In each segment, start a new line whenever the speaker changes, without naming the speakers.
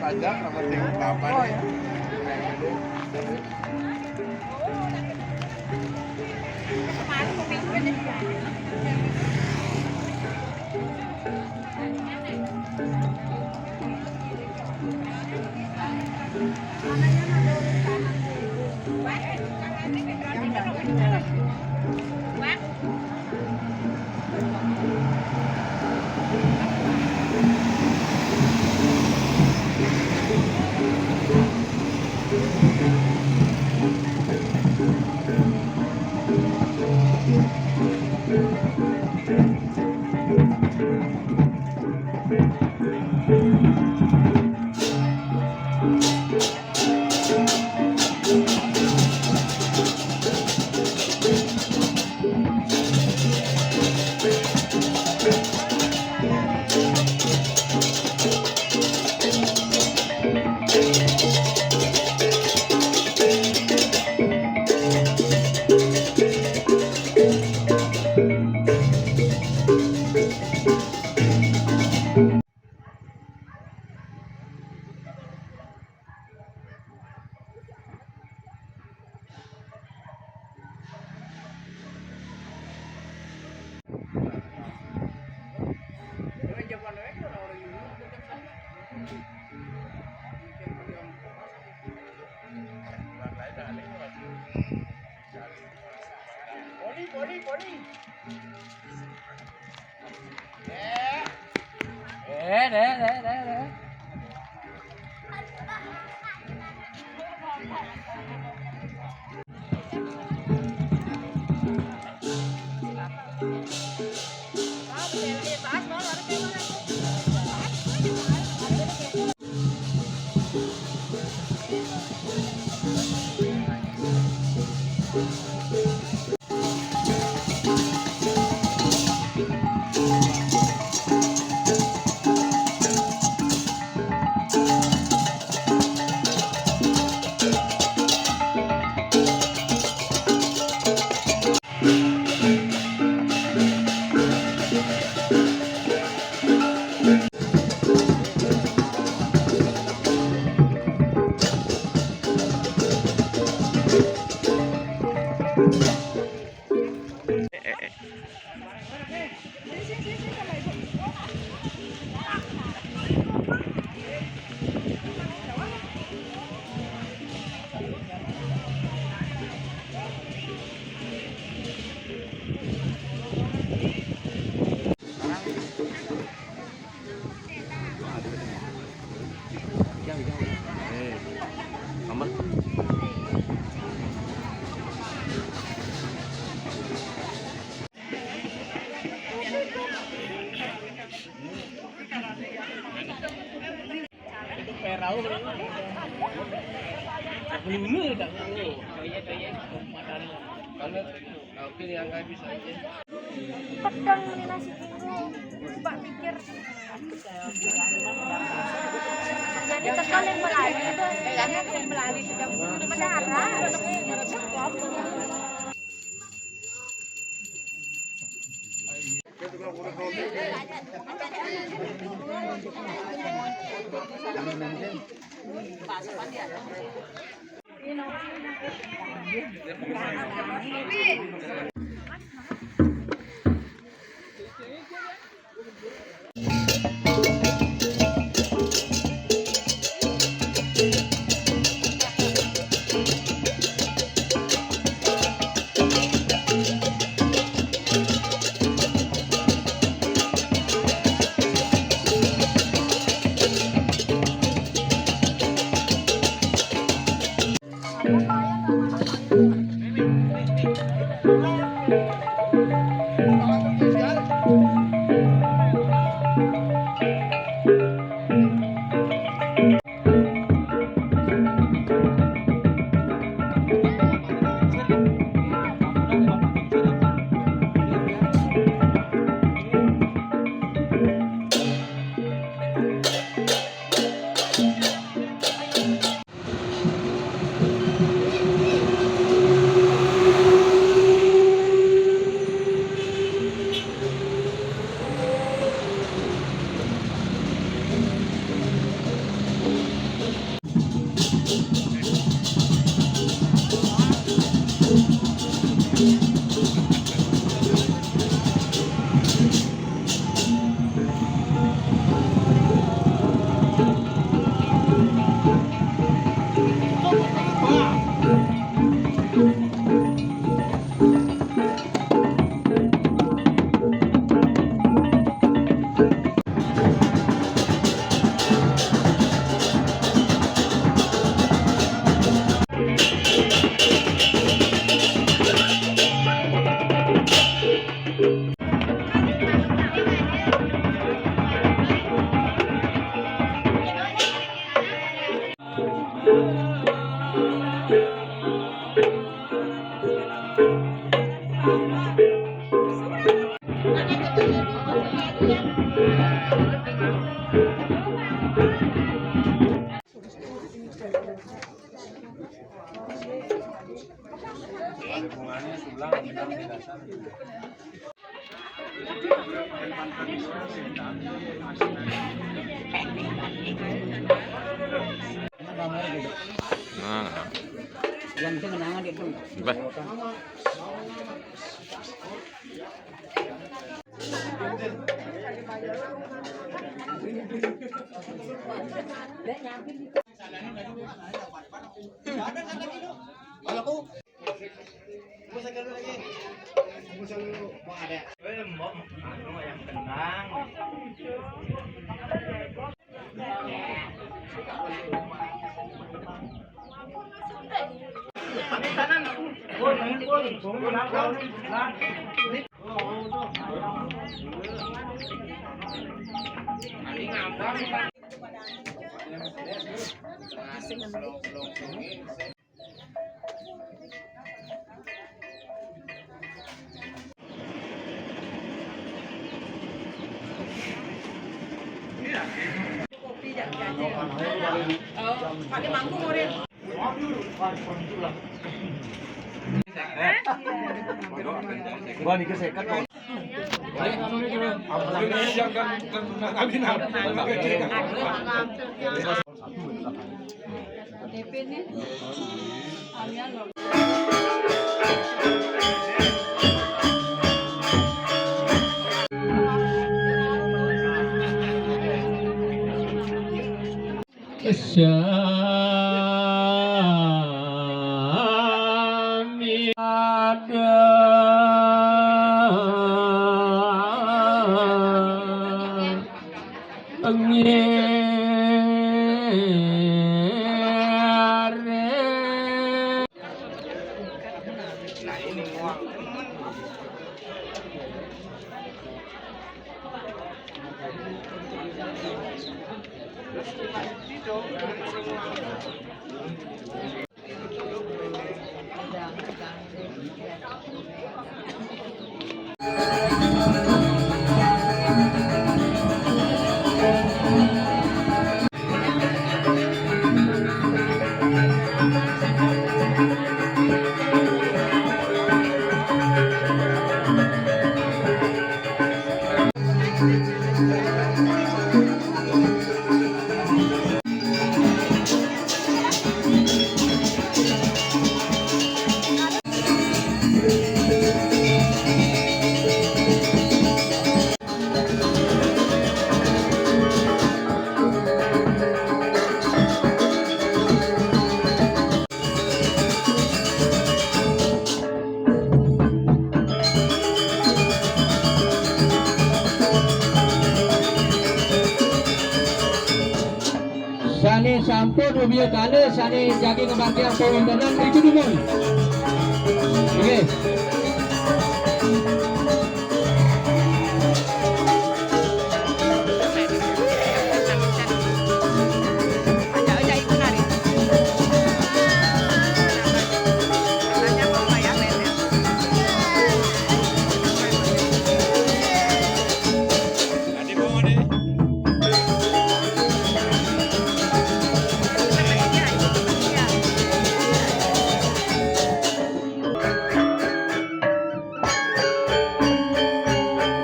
pajak sama tengok kapan.
Oh ya.
Kemarin mau minggu aja juga. Poni.
Deh.
Perau. Ini tak tahu. Kalau oke yang nggak bisa aja.
Pedang ini nasi kilo. Mbak pikir. Jadi tekan yang melalui itu, yang melalui sudah mendarat.
Thank you.
Hubungannya sulang memang tidak sama.
Nah,
Yang penting kenangan itu.
bah.
Yang tenang.
Pakai mangkuk Morin.
Gua nih kesekat kok.
Syami ada
Nah ini uang.
Sani sampun ubiya kali sani jagi kebahagiaan pemimpinan itu dulu. Oke.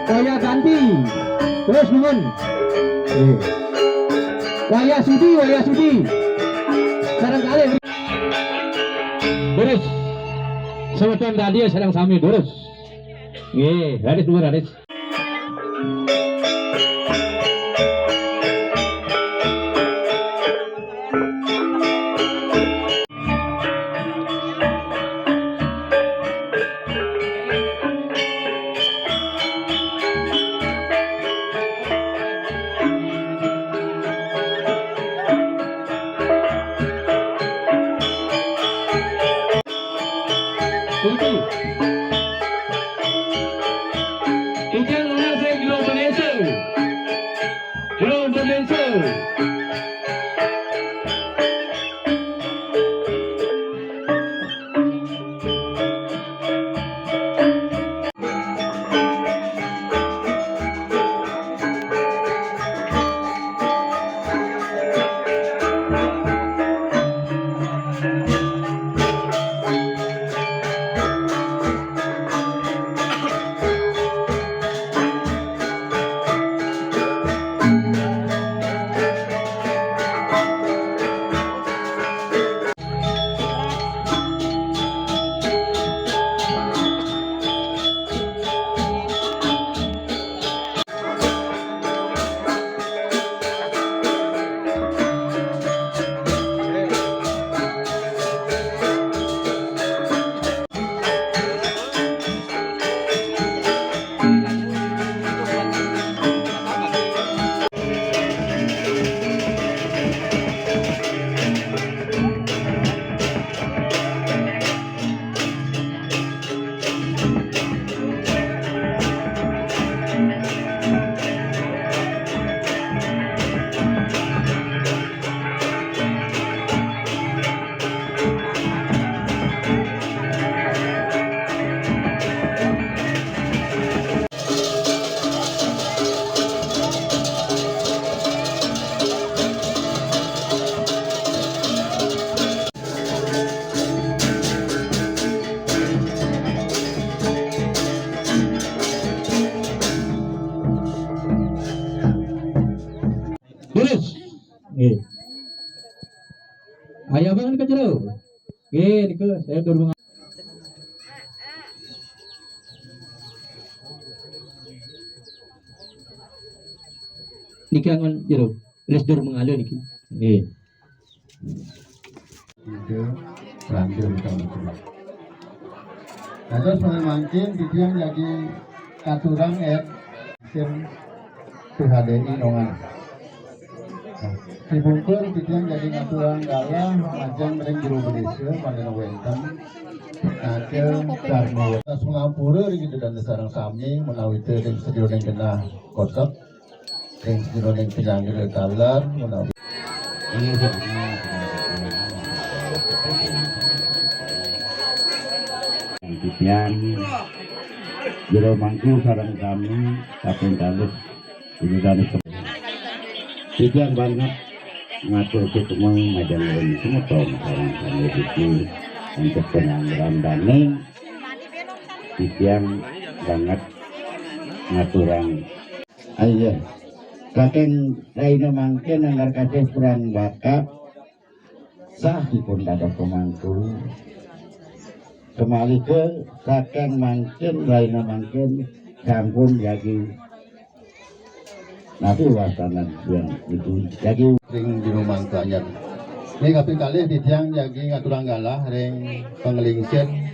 Waya ganti, terus nuwun. Waya sudi. Sarang kali. Terus. Semeton tadi sarang sami terus. Nggih, hadis dhuwur hadis. Halo. Oke, niku saya baru niki angon jero. Les dur mengalir niki. Nggih.
Itu ranjau tahun itu. Ada soal mancing di tiang lagi katurang sim PHDI nongan. Si bungkur di tiang jadi katurang galah macam ring juru bedesa pada wenten. Ada karena Singapura gitu dan sarang sami menawi itu ring sedio ning kena kotak ring sedio ning penyangga kalar menawi ini
Titian jero mangku sarang kami kapten kalus ini dan titian banget ngatur ketemu majalah semua tahun sarang kami itu untuk penanggalan daning titian banget ngaturang aja kakek lainnya mangken anggar kasih kurang bakat sah pun ada pemangku kembali ke kakek mangken lainnya mangken campur jadi nanti wasanan yang itu jadi
ring di rumah banyak ini kapten kali di tiang jadi ngaturang galah ring pengelingsen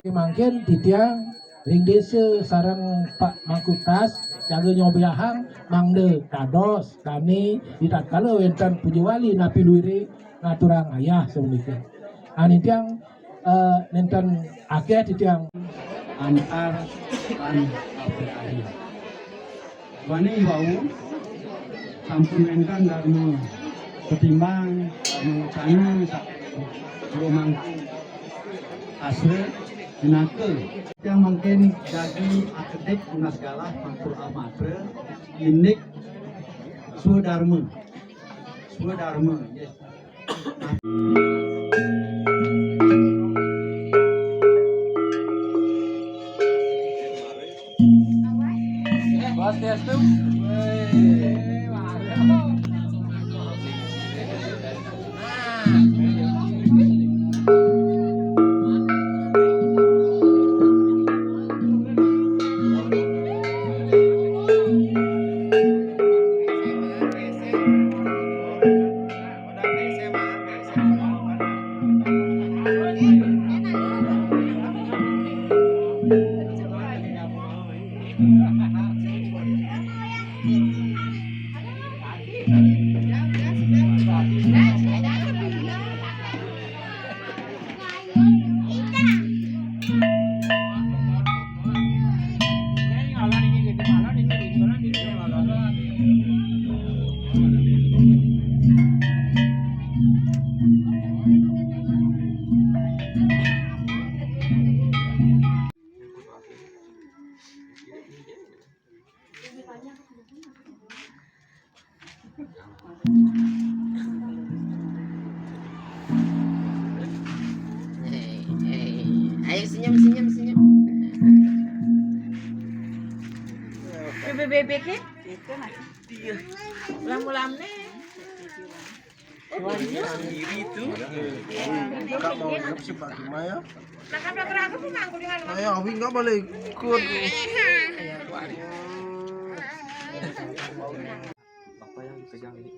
mangken di tiang ring desa sarang Pak Mangkutas jaga nyobiahang mangde kados kani ditatkala wenten pujiwali napi luire ngaturang ayah semenika ani tiang nenten akeh di tiang
antar kan akhir. Wani wau sampun enten dharma ketimbang dharma sana rumangku asli dinake yang mungkin jadi akademik unas galah makul amatre inik swadharma yes.
Ayo senyum. Bebek ke? Itu mah. Ulam-ulam nih.
Sendiri itu. Enggak mau hidup seperti Maya.
Nah kan dokter aku tuh mangkul di halaman.
Saya Awi enggak boleh ikut. Apa yang dipegang ini?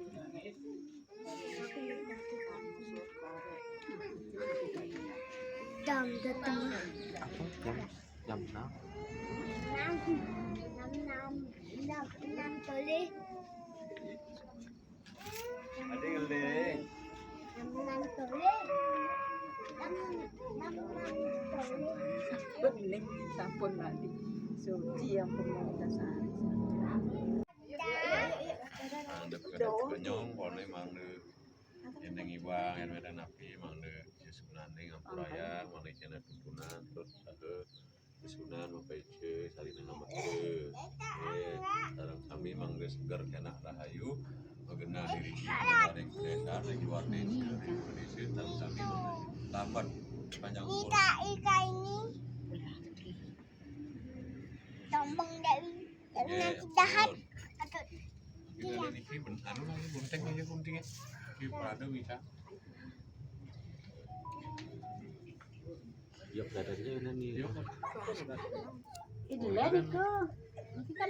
Jam datang.
Jam 6.
6 kali.
Ada geleng.
6 kali. 6 kali.
Sampun mandi. Suci yang pemerintah sana.
Penyong kono mangde jeneng ibang yen medan api mangde sesunane ngampuraya mangde cenah tutunan terus sahe sesunan mapece salina nametkeun sareng kami mangde seger kena rahayu bagena diri bareng beredar di luar desa di Indonesia sareng kami mangde lambat panjang umur
Ika ini tombong dari nanti jahat atau
kita ini anu lagi bunting aja buntingnya di Prado bisa Yuk dadarnya ini.
Itu lah itu. Kan